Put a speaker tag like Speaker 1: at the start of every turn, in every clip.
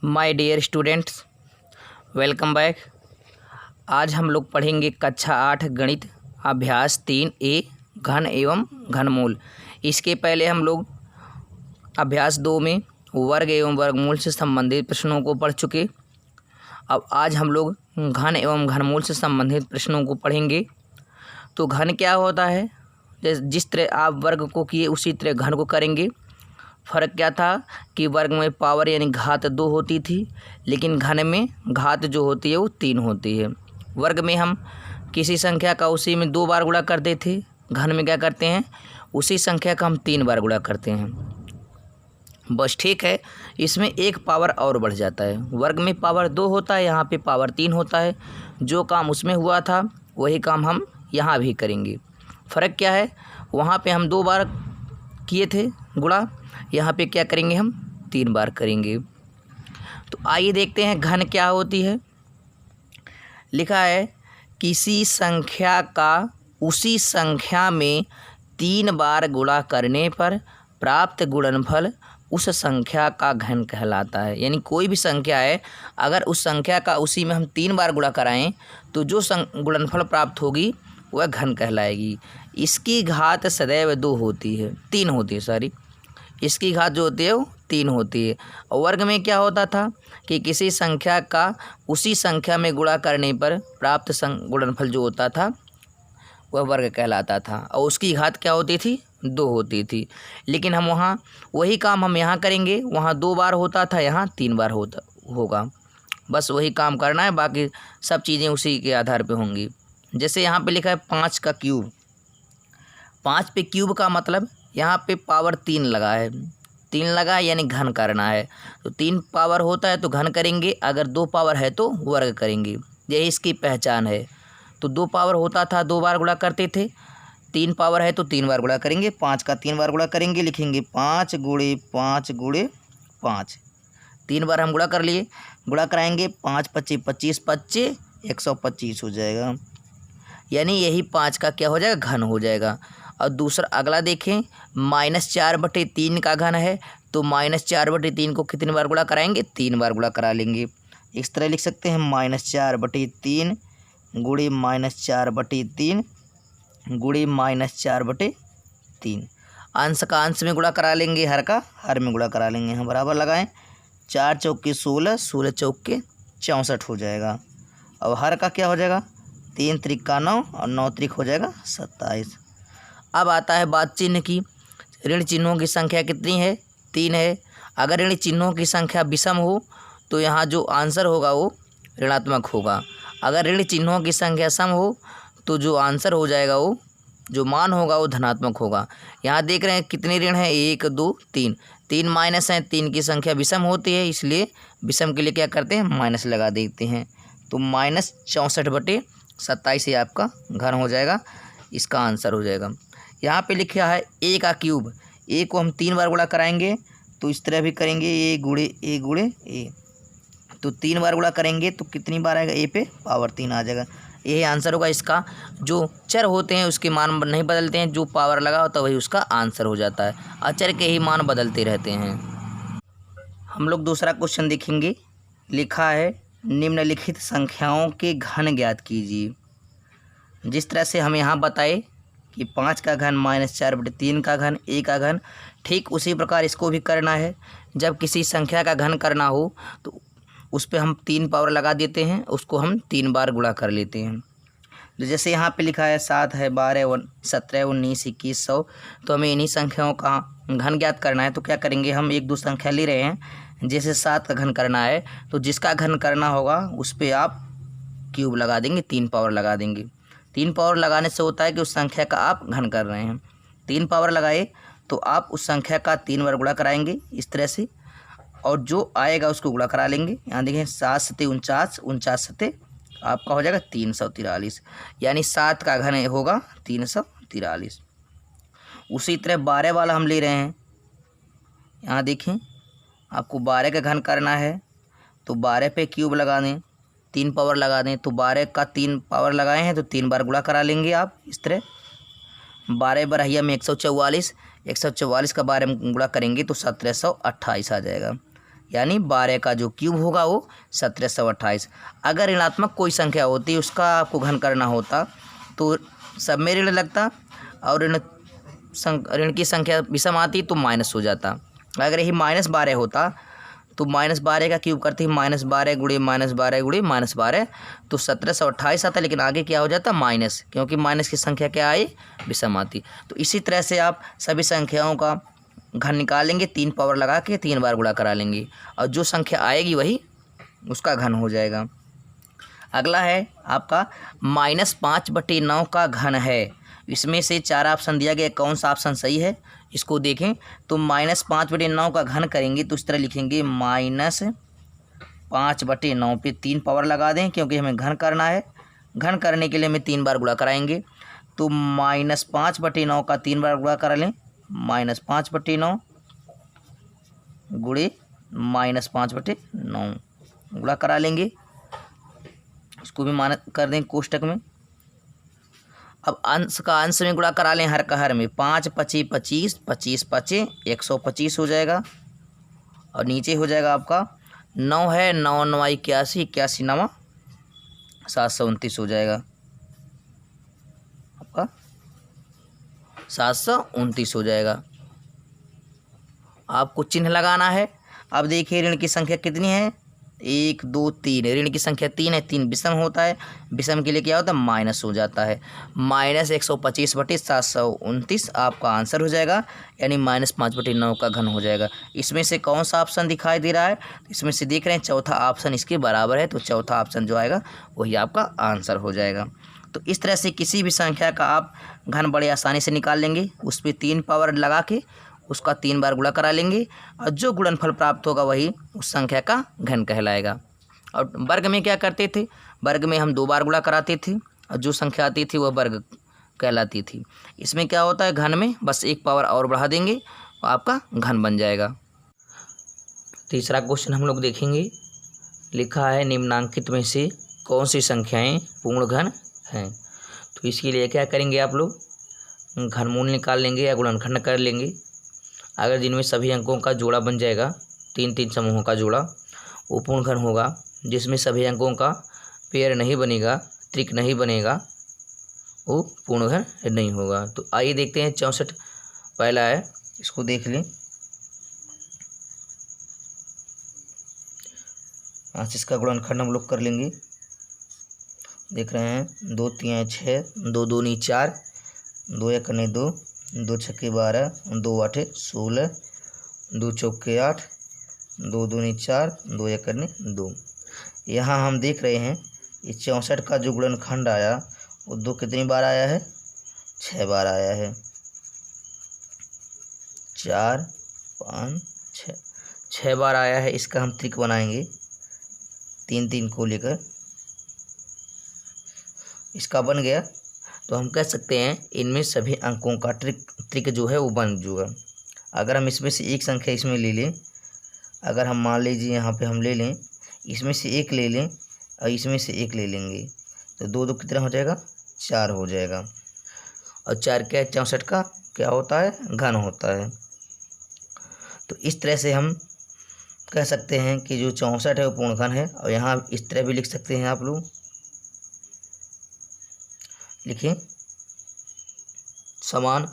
Speaker 1: My dear students, welcome back. आज हम लोग पढ़ेंगे कक्षा 8 गणित अभ्यास 3A घन एवं घनमूल। इसके पहले हम लोग अभ्यास 2 में वर्ग एवं वर्गमूल से संबंधित प्रश्नों को पढ़ चुके। अब आज हम लोग घन एवं घनमूल से संबंधित प्रश्नों को पढ़ेंगे। तो घन क्या होता है? जिस तरह आप वर्ग को किए उसी तरह घन को करेंगे। फ़र्क क्या था कि वर्ग में पावर यानी घात 2 होती थी, लेकिन घन में घात जो होती है वो 3 होती है। वर्ग में हम किसी संख्या का उसी में 2 बार गुणा करते थे, घन में क्या करते हैं, उसी संख्या का हम 3 बार गुणा करते हैं। बस ठीक है, इसमें एक पावर और बढ़ जाता है। वर्ग में पावर 2 होता है, यहाँ पे पावर 3 होता है। जो काम उसमें हुआ था वही काम हम यहाँ भी करेंगे। फ़र्क क्या है, वहाँ पे हम 2 बार किए थे गुणा, यहाँ पे क्या करेंगे, हम 3 बार करेंगे। तो आइए देखते हैं घन क्या होती है। लिखा है किसी संख्या का उसी संख्या में 3 बार गुणा करने पर प्राप्त गुणनफल उस संख्या का घन कहलाता है। यानी कोई भी संख्या है, अगर उस संख्या का उसी में हम 3 बार गुणा कराएं तो जो गुणनफल प्राप्त होगी वह घन कहलाएगी। इसकी घात सदैव 2 होती है, 3 होती है, सॉरी, इसकी घात जो होती है वो 3 होती है। और वर्ग में क्या होता था कि किसी संख्या का उसी संख्या में गुणा करने पर प्राप्त गुणनफल जो होता था वह वर्ग कहलाता था, और उसकी घात क्या होती थी, 2 होती थी। लेकिन हम वहाँ वही काम हम यहाँ करेंगे, वहाँ 2 बार होता था, यहाँ 3 बार होगा। बस वही काम करना है, बाकी सब चीज़ें उसी के आधार पे होंगी। जैसे यहाँ पे लिखा है 5 का क्यूब। 5 पे क्यूब का मतलब यहाँ पे पावर 3 लगा है, 3 लगा है यानी घन करना है। तो 3 पावर होता है तो घन करेंगे, अगर 2 पावर है तो वर्ग करेंगे। यही इसकी पहचान है। तो 2 पावर होता था 2 बार गुणा करते थे, 3 पावर है तो 3 बार गुणा करेंगे। 5 का 3 बार गुणा करेंगे, लिखेंगे 5 गुणे 5 गुणे 5। 3 बार हम गुणा कर लिए, गुणा कराएंगे 5 25 25 25 125 हो जाएगा। यानी यही 5 का क्या हो जाएगा, घन हो जाएगा। और दूसरा अगला देखें, -4/3 का घन है, तो -4/3 को कितनी बार गुणा कराएंगे, 3 बार गुणा करा लेंगे। इस तरह लिख सकते हैं -4/3 गुणे -4/3 गुणे -4/3। अंश का अंश में गुणा करा लेंगे, हर का हर में गुणा करा लेंगे। हम बराबर लगाएं, 4 चौके 16, 16 चौके 64 हो जाएगा। अब हर का क्या हो जाएगा, 3 त्रिका 9 और 9 त्रिक हो जाएगा 27। अब आता है बात चिन्ह की। ऋण चिन्हों की संख्या कितनी है, 3 है। अगर ऋण चिन्हों की संख्या विषम हो तो यहाँ जो आंसर होगा वो ऋणात्मक होगा। अगर ऋण चिन्हों की संख्या सम हो तो जो आंसर हो जाएगा वो, जो मान होगा वो धनात्मक होगा। यहाँ देख रहे हैं कितने ऋण हैं, 1 2 3, 3 माइनस हैं, 3 की संख्या विषम होती है, इसलिए विषम के लिए क्या करते हैं, माइनस लगा देते हैं। तो -64/27 ही आपका घन हो जाएगा, इसका आंसर हो जाएगा। यहाँ पे लिखा है a का क्यूब। a को हम 3 बार गुणा कराएंगे, तो इस तरह भी करेंगे, a गुणे a। तो 3 बार गुणा करेंगे तो कितनी बार आएगा, a पे पावर 3 आ जाएगा। यही आंसर होगा इसका। जो चर होते हैं उसके मान नहीं बदलते हैं, जो पावर लगा होता है वही उसका आंसर हो जाता है। अचर के ही मान बदलते रहते हैं। हम लोग दूसरा क्वेश्चन देखेंगे। लिखा है निम्नलिखित संख्याओं के घन ज्ञात कीजिए। जिस तरह से हम यहाँ बताए कि 5 का घन -4/3 का घन, a का घन, ठीक उसी प्रकार इसको भी करना है। जब किसी संख्या का घन करना हो तो उस पर हम 3 पावर लगा देते हैं, उसको हम 3 बार गुणा कर लेते हैं। तो जैसे यहाँ पे लिखा है 7 है, 12 17 19 21 100, तो हमें इन्हीं संख्याओं का घन ज्ञात करना है। तो क्या करेंगे, हम 1 2 संख्या ले रहे हैं। जैसे 7 का घन करना है तो जिसका घन करना होगा उस पर आप क्यूब लगा देंगे, 3 पावर लगा देंगे। 3 पावर लगाने से होता है कि उस संख्या का आप घन कर रहे हैं। 3 पावर लगाए तो आप उस संख्या का 3 बार गुणा कराएंगे इस तरह से, और जो आएगा उसको गुणा करा लेंगे। यहाँ देखें 7 7 49, 49 7 आपका हो जाएगा 343, यानी 7 का घन होगा 343। उसी तरह 12 वाला हम ले रहे हैं। यहाँ देखें आपको 12 का घन करना है तो 12 पे क्यूब लगा दें, 3 पावर लगा दें। तो 12 का 3 पावर लगाए हैं तो 3 बार गुणा करा लेंगे आप इस तरह। 12 बरहिया में 144, 144 का 12 में गुणा करेंगे तो 1728 आ जाएगा। यानी 12 का जो क्यूब होगा वो 1728। अगर ऋणात्मक कोई संख्या होती उसका आपको घन करना होता तो सब में ऋण लगता और ऋण की संख्या विषम आती तो माइनस हो जाता। अगर यही -12 होता तो -12 का क्यूब करते ही -12 गुणे -12 गुणे -12 तो 1728 आता, लेकिन आगे क्या हो जाता माइनस, क्योंकि माइनस की संख्या क्या आई विषम आती। तो इसी तरह से आप सभी संख्याओं का घन निकालेंगे, 3 पावर लगा के 3 बार गुणा करा लेंगे और जो संख्या आएगी वही उसका घन हो जाएगा। अगला है आपका -5/9 का घन है। इसमें से 4 ऑप्शन दिया गया, कौन सा ऑप्शन सही है इसको देखें। तो -5/9 का घन करेंगे तो इस तरह लिखेंगे -5/9 पे 3 पावर लगा दें, क्योंकि हमें घन करना है। घन करने के लिए हमें 3 बार गुणा कराएंगे। तो -5/9 का 3 बार गुणा करा लें, -5/9 गुणे -5/9 गुणा करा लेंगे। इसको भी मान कर दें कोष्टक में। अब अंश का अंश में गुणा करा लें, हर का हर में 5 × 25 25 25 125 हो जाएगा। और नीचे हो जाएगा आपका 9 है, 9 9 81 81 9 729 हो जाएगा आपका, 729 हो जाएगा। आपको चिन्ह लगाना है। अब देखिए ऋण की संख्या कितनी है, 1 2 3, ऋण की संख्या 3 है, 3 विषम होता है, विषम के लिए क्या होता है माइनस हो जाता है। -125/729 आपका आंसर हो जाएगा, यानी -5/9 का घन हो जाएगा। इसमें से कौन सा ऑप्शन दिखाई दे रहा है, इसमें से देख रहे हैं चौथा ऑप्शन इसके बराबर है, तो चौथा ऑप्शन जो आएगा वही आपका आंसर हो जाएगा। तो इस तरह से किसी भी संख्या का आप घन बड़े आसानी से निकाल लेंगे। उस पर 3 पावर लगा के उसका 3 बार गुणा करा लेंगे और जो गुणनफल प्राप्त होगा वही उस संख्या का घन कहलाएगा। और वर्ग में क्या करते थे, वर्ग में हम 2 बार गुणा कराते थे और जो संख्या आती थी वह वर्ग कहलाती थी। इसमें क्या होता है, घन में बस 1 पावर और बढ़ा देंगे और आपका घन बन जाएगा। तीसरा क्वेश्चन हम लोग देखेंगे। लिखा है निम्नांकित में से कौन सी संख्याएं पूर्ण घन हैं। तो इसके लिए क्या करेंगे, आप लोग घनमूल निकाल लेंगे या गुणनखंड कर लेंगे। अगर जिनमें सभी अंकों का जोड़ा बन जाएगा, 3 समूहों का जोड़ा, वो पूर्ण घन होगा। जिसमें सभी अंकों का पेयर नहीं बनेगा, त्रिक नहीं बनेगा, वो पूर्ण घन नहीं होगा। तो आइए देखते हैं 64 पहला है, इसको देख लें। आज इसका गुणनखंड हम लोग कर लेंगे। देख रहे हैं 2 3 6, 2 2 4, 2 1 2, 2 6 12, 2 8 16, 2 4 8, 2 2 4, 2 1 2। यहाँ हम देख रहे हैं ये 64 का जो गुणनखंड आया वो 2 कितनी बार आया है, 6 बार आया है। 4 5 6, 6 बार आया है। इसका हम त्रिक बनाएंगे 3 3 को लेकर। इसका बन गया तो हम कह सकते हैं इनमें सभी अंकों का त्रिक जो है वो बन जाएगा। अगर हम इसमें से एक संख्या इसमें ले लें, अगर हम मान लीजिए यहाँ पे हम ले लें, इसमें से एक ले लें और इसमें से एक ले लेंगे, तो 2 2 कितना हो जाएगा, 4 हो जाएगा। और 4 क्या 64 का क्या होता है, घन होता है। तो इस तरह से हम कह सकते हैं कि जो 64 है वो पूर्ण घन है। और यहाँ इस तरह भी लिख सकते हैं आप लोग, लिखिए समान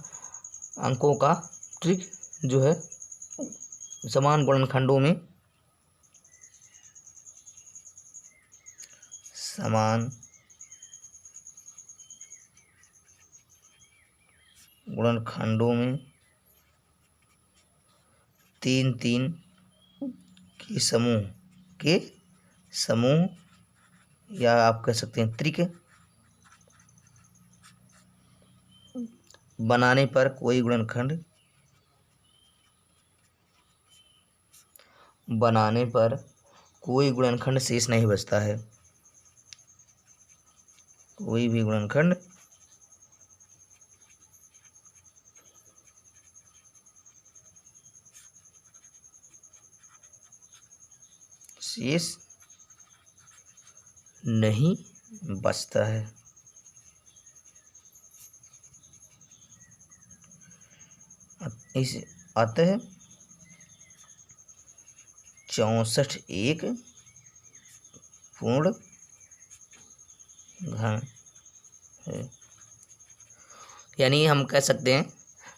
Speaker 1: अंकों का त्रिक जो है समान गुणनखंडों में, समान गुणनखंडों में 3 3 के समूह या आप कह सकते हैं त्रिक बनाने पर कोई गुणनखंड शेष नहीं बचता है। कोई भी गुणनखंड शेष नहीं बचता है। इस अतः 64 एक पूर्ण घन है। यानी हम कह सकते हैं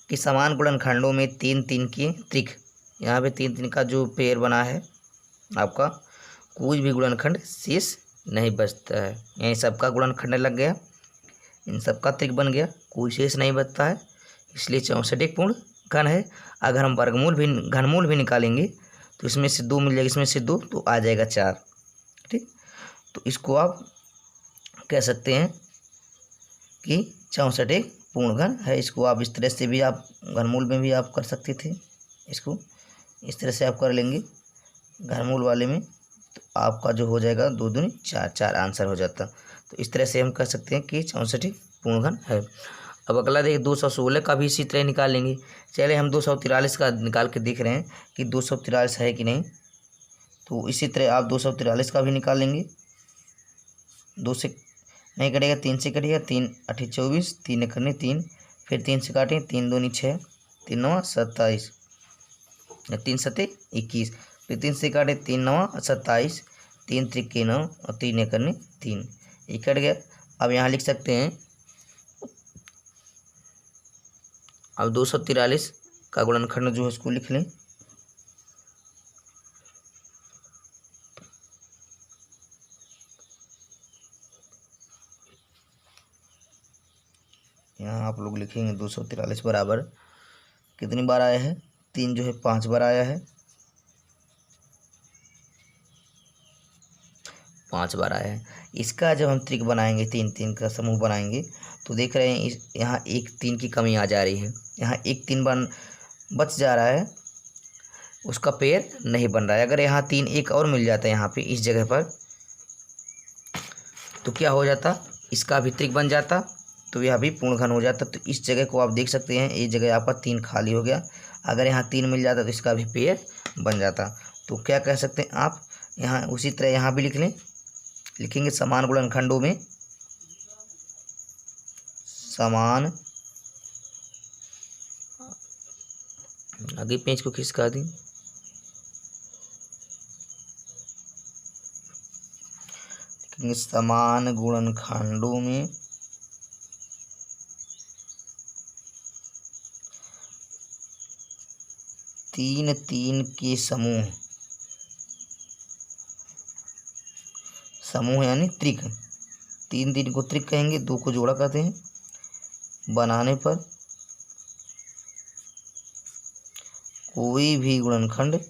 Speaker 1: कि समान गुणनखंडों में 3 3 की त्रिक, यहाँ पे 3 3 का जो पेयर बना है आपका, कोई भी गुणनखंड शेष नहीं बचता है। यहीं सबका गुणनखंड लग गया, इन सबका त्रिक बन गया, कोई शेष नहीं बचता है, इसलिए 64 एक पूर्ण घन है। अगर हम घनमूल भी निकालेंगे तो इसमें से 2 मिल जाएगा, इसमें से 2 तो आ जाएगा 4। ठीक, तो इसको आप कह सकते हैं कि 64 एक पूर्ण घन है। इसको आप इस तरह से भी आप घनमूल में भी आप कर सकते थे, इसको इस तरह से आप कर लेंगे घनमूल वाले में, तो आपका जो हो जाएगा 2 दूनी 4, 4 आंसर हो जाता। तो इस तरह से हम कह सकते हैं कि 64 एक पूर्ण घन है। अब अगला देखिए 216 का भी इसी तरह निकाल लेंगे। चलिए हम 243 का निकाल के देख रहे हैं कि 243 है कि नहीं, तो इसी तरह आप 243 का भी निकाल लेंगे। 2 से नहीं कटेगा, 3 से कटेगा, 3 8 24, 3 करने 3, फिर 3 से काटें, 3 दूनी 6, 3 9 27, 3 7 21, फिर 3 से काटें, 3 9 27, 3 त्रिक 9 और 3 करने 3, ये कट गया। अब यहाँ लिख सकते हैं, अब 243 का गुणनखंड जो है उसको लिख लें। यहाँ आप लोग लिखेंगे 243 बराबर कितनी बार आया है, 3 जो है 5 बार आया है, 5 बार आया है। इसका जब हम त्रिक बनाएंगे, 3 3 का समूह बनाएंगे, तो देख रहे हैं यहाँ 1 3 की कमी आ जा रही है, यहाँ 1 3 बच जा रहा है, उसका पेयर नहीं बन रहा है। अगर यहाँ 3 1 और मिल जाता है यहाँ पे इस जगह पर, तो क्या हो जाता, इसका भी त्रिक बन जाता, तो यह भी पूर्ण घन हो जाता। तो इस जगह को आप देख सकते हैं, ये जगह आपका 3 खाली हो गया, अगर यहाँ 3 मिल जाता तो इसका भी पेयर बन जाता। तो क्या कह सकते हैं आप, यहाँ उसी तरह यहाँ भी लिख लें, लिखेंगे समान गुणनखंडों में, समान, आगे पेज को खिसका दें, लिखेंगे समान गुणनखंडों में तीन तीन के समूह, समूह यानी त्रिक, 3 3 को त्रिक कहेंगे, 2 को जोड़ा कहते हैं, बनाने पर कोई भी गुणनखंड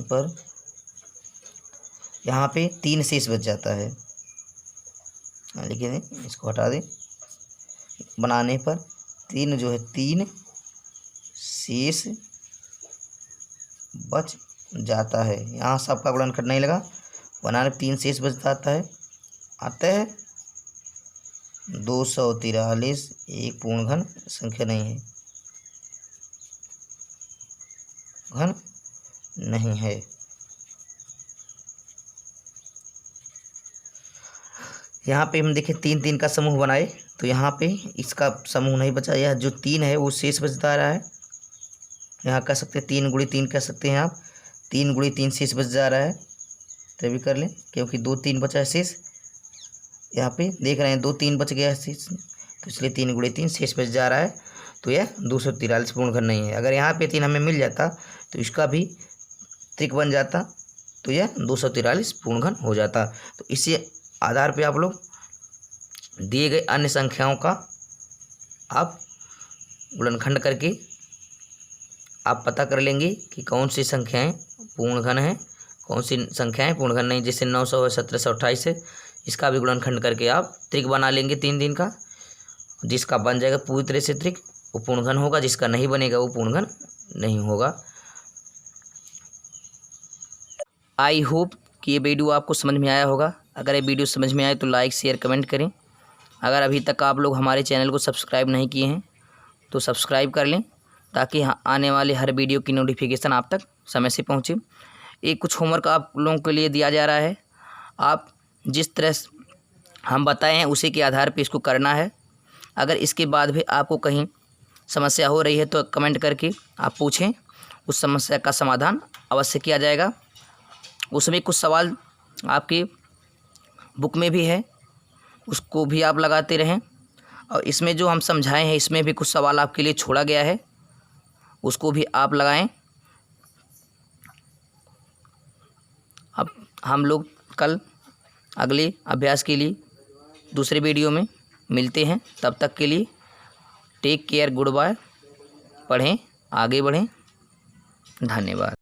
Speaker 1: पर यहाँ पे 3 शेष बच जाता है, लिखे दें, इसको हटा दें, बनाने पर 3 जो है 3 शेष बच जाता है। यहाँ सबका गुणनखंड नहीं लगा, बनाने पर 3 शेष बच जाता है, आता है 243 एक पूर्ण घन संख्या नहीं है, घन नहीं है। यहाँ पे हम देखें 3 3 का समूह बनाए, तो यहाँ पे इसका समूह नहीं बचा, यह जो 3 है वो शेष बचता रहा है। यहाँ कह सकते हैं 3 गुणी 3 कह सकते हैं आप, 3 गुणी 3 शेष बच जा रहा है, तभी कर लें, क्योंकि 2 3 बचा है शेष, यहाँ पे देख रहे हैं 2 3 बच गया है शेष, तो इसलिए 3 गुणी 3 शेष बच जा रहा है, तो यह 243 पूर्ण घन नहीं है। अगर यहाँ पे 3 हमें मिल जाता तो इसका भी त्रिक बन जाता, तो यह 243 पूर्ण घन हो जाता। तो इसी आधार पे आप लोग दिए गए अन्य संख्याओं का आप गुणनखंड करके आप पता कर लेंगे कि कौन सी संख्याएं पूर्ण घन हैं, कौन सी संख्याएं पूर्ण घन नहीं। जैसे 900 है, 1728 है, इसका भी गुणनखंड करके आप त्रिक बना लेंगे 3 दिन का, जिसका बन जाएगा पूरी तरह से त्रिक वो पूर्ण घन होगा, जिसका नहीं बनेगा वो पूर्ण घन नहीं होगा। आई होप कि ये वीडियो आपको समझ में आया होगा। अगर ये वीडियो समझ में आए तो लाइक शेयर कमेंट करें। अगर अभी तक आप लोग हमारे चैनल को सब्सक्राइब नहीं किए हैं तो सब्सक्राइब कर लें, ताकि आने वाले हर वीडियो की नोटिफिकेशन आप तक समय से पहुंचे। एक कुछ होमवर्क आप लोगों के लिए दिया जा रहा है, आप जिस तरह हम बताए हैं उसी के आधार पे इसको करना है। अगर इसके बाद भी आपको कहीं समस्या हो रही है तो कमेंट करके आप पूछें, उस समस्या का समाधान अवश्य किया जाएगा। उसमें कुछ सवाल आपकी बुक में भी है, उसको भी आप लगाते रहें। और इसमें जो हम समझाए हैं इसमें भी कुछ सवाल आपके लिए छोड़ा गया है, उसको भी आप लगाएं। अब हम लोग कल अगले अभ्यास के लिए दूसरे वीडियो में मिलते हैं। तब तक के लिए टेक केयर, गुड बाय। पढ़ें, आगे बढ़ें। धन्यवाद।